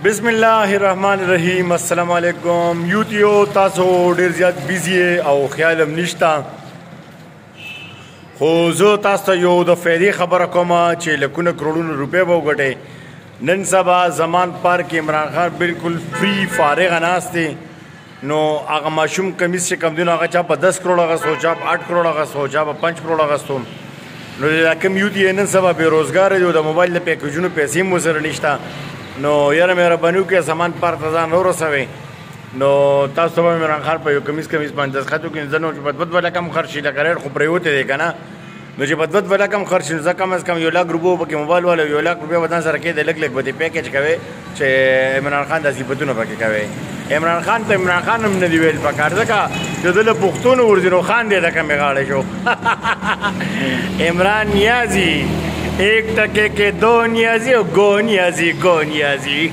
بسم الله الرحمن الرحیم. السلام علیکم یوتیو. تاسو ډیر زیات بیزی او خیالم نشتا، خو زه تاسو ته یو د فیدې خبره کوم چې لکونه کروڑونه روپۍ به وګټئ. نن سبا زمان پارک عمران خان بالکل فری فارغ ناست دی. نو هغه ماشوم کمیس چې کم دینو هغه چا په 10 کروڑ اغستو، چا په 8 کروڑ اغستو، چا په 5 کروڑ اغستو. نو دا کم یوت یې نن سبا بېروزګاره دی او د موبایل د پیکیجونو پیسې هم ورسره نشته. نو یاره مهرباني وکړئ سامان پارک ته ځان ورسوئ. نو تاسو ته به عمران خان په یو کمیس باندې دستخط وکړي. زه نو چې په 2 لکه هم خرڅ شي لکه ریټ خو پرېوتی دی که نه. نو چې په 2 لکه هم خرڅ شي نو زه کم از کم 1 لک روپو پکې موبایل والا 1 لک روپۍ به ځان سره کېدی، لږ لږ به دې پیکیج کوئ چې عمران خان دا صفتونه پکې کوئ. عمران خان ته عمران خان هم نه دی ویل پکار، ځکه چې ده له پښتون ورځي نو خان دی د کمې غاړې شو. عمران نیازي ایک ٹکے کے 2 نیازی اور گو نیازی.